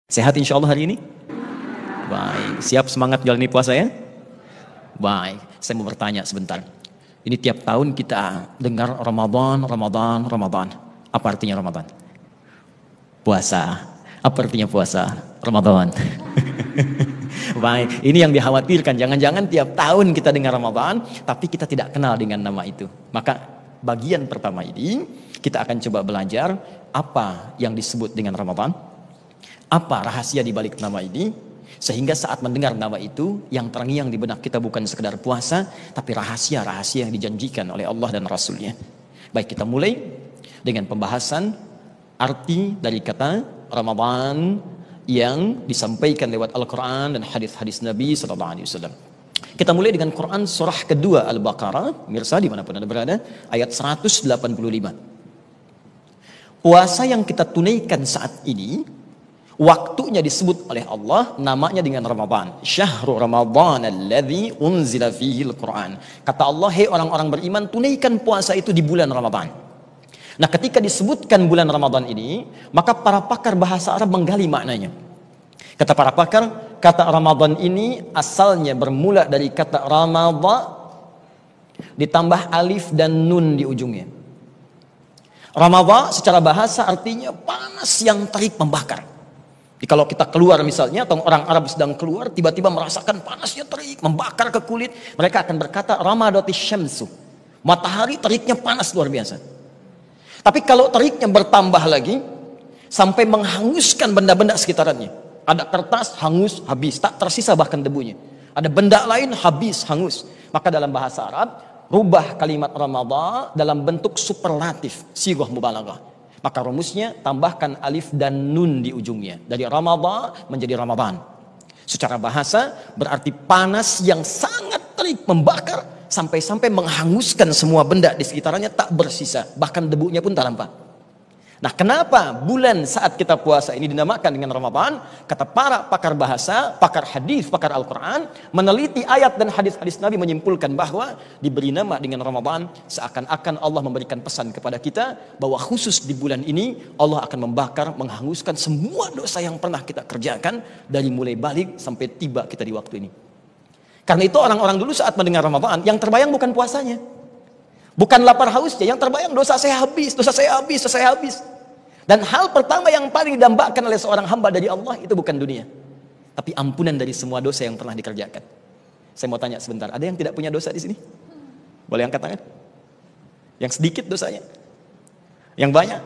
Sehat insya Allah hari ini? Baik, siap semangat jalani puasa ya? Baik, saya mau bertanya sebentar. Ini tiap tahun kita dengar Ramadan. Apa artinya Ramadan? Puasa. Apa artinya puasa? Ramadan. Baik, ini yang dikhawatirkan. Jangan-jangan tiap tahun kita dengar Ramadan, tapi kita tidak kenal dengan nama itu. Maka bagian pertama ini, kita akan coba belajar apa yang disebut dengan Ramadan. Apa rahasia di balik nama ini? Sehingga saat mendengar nama itu, yang terngiang di benak kita bukan sekedar puasa, tapi rahasia-rahasia yang dijanjikan oleh Allah dan Rasulnya. Baik, kita mulai dengan pembahasan arti dari kata Ramadan yang disampaikan lewat Al-Quran dan hadis-hadis Nabi SAW. Kita mulai dengan Quran surah kedua Al-Baqarah, mirsa dimanapun Anda berada, ayat 185. Puasa yang kita tunaikan saat ini, waktunya disebut oleh Allah, namanya dengan Ramadan. Syahrul Ramadan alladzi unzila fihi al-Quran. Kata Allah, hei orang-orang beriman, tunaikan puasa itu di bulan Ramadan. Nah, ketika disebutkan bulan Ramadan ini, maka para pakar bahasa Arab menggali maknanya. Kata para pakar, kata Ramadan ini asalnya bermula dari kata Ramadha ditambah alif dan nun di ujungnya. Ramadha secara bahasa artinya panas yang terik membakar. Jadi kalau kita keluar misalnya, atau orang Arab sedang keluar, tiba-tiba merasakan panasnya terik, membakar ke kulit, mereka akan berkata, Ramadatis syamsu. Matahari teriknya panas luar biasa. Tapi kalau teriknya bertambah lagi, sampai menghanguskan benda-benda sekitarannya. Ada kertas, hangus, habis, tak tersisa bahkan debunya. Ada benda lain, habis, hangus. Maka dalam bahasa Arab, rubah kalimat Ramadhan dalam bentuk superlatif, sighah mubalaghah. Maka rumusnya tambahkan alif dan nun di ujungnya. Dari Ramadhan menjadi Ramadan. Secara bahasa berarti panas yang sangat terik membakar sampai-sampai menghanguskan semua benda di sekitarnya tak bersisa. Bahkan debunya pun tak nampak. Nah, kenapa bulan saat kita puasa ini dinamakan dengan Ramadan? Kata para pakar bahasa, pakar hadis, pakar Al-Quran, meneliti ayat dan hadis-hadis Nabi menyimpulkan bahwa diberi nama dengan Ramadan seakan-akan Allah memberikan pesan kepada kita bahwa khusus di bulan ini Allah akan membakar, menghanguskan semua dosa yang pernah kita kerjakan dari mulai balik sampai tiba kita di waktu ini. Karena itu orang-orang dulu saat mendengar Ramadan, yang terbayang bukan puasanya. Bukan lapar hausnya, yang terbayang dosa saya habis, dosa saya habis, dosa saya habis. Dan hal pertama yang paling didambakan oleh seorang hamba dari Allah itu bukan dunia, tapi ampunan dari semua dosa yang pernah dikerjakan. Saya mau tanya sebentar, ada yang tidak punya dosa di sini? Boleh angkat tangan? Yang sedikit dosanya? Yang banyak?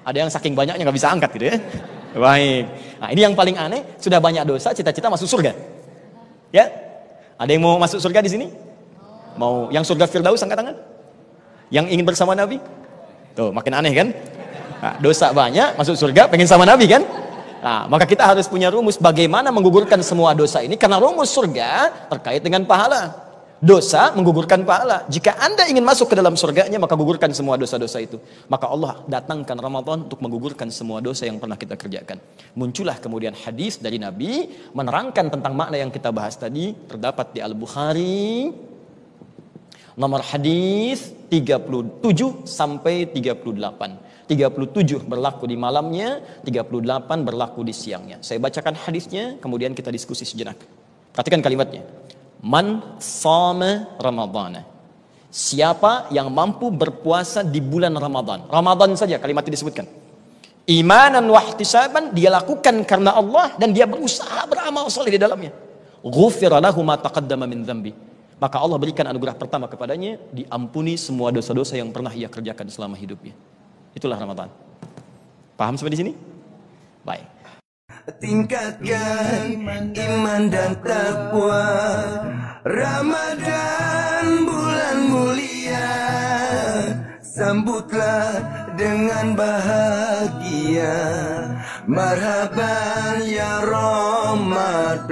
Ada yang saking banyaknya nggak bisa angkat gitu ya. Baik. Nah, ini yang paling aneh, sudah banyak dosa, cita-cita masuk surga. Ya? Ada yang mau masuk surga di sini? Mau yang surga Firdaus angkat tangan? Yang ingin bersama Nabi? Tuh, makin aneh kan? Nah, dosa banyak, masuk surga, pengen sama Nabi kan? Nah, maka kita harus punya rumus bagaimana menggugurkan semua dosa ini, karena rumus surga terkait dengan pahala. Dosa menggugurkan pahala. Jika Anda ingin masuk ke dalam surganya, maka gugurkan semua dosa-dosa itu. Maka Allah datangkan Ramadan untuk menggugurkan semua dosa yang pernah kita kerjakan. Muncullah kemudian hadis dari Nabi menerangkan tentang makna yang kita bahas tadi, terdapat di Al-Bukhari. Nomor hadis 37 sampai 38. 37 berlaku di malamnya, 38 berlaku di siangnya. Saya bacakan hadisnya, kemudian kita diskusi sejenak. Perhatikan kalimatnya. Man shoma Ramadhana. Siapa yang mampu berpuasa di bulan Ramadan. Ramadan saja kalimat itu disebutkan. Imanan wa ihtisaban, dia lakukan karena Allah dan dia berusaha beramal saleh di dalamnya. Ghufira lahu ma taqaddama min dzambi. Maka Allah berikan anugerah pertama kepadanya, diampuni semua dosa-dosa yang pernah ia kerjakan selama hidupnya. Itulah Ramadan. Paham sampai di sini? Baik. Tingkatkan iman dan takwa. Ramadan bulan mulia, sambutlah dengan bahagia. Marhaban ya Ramadan.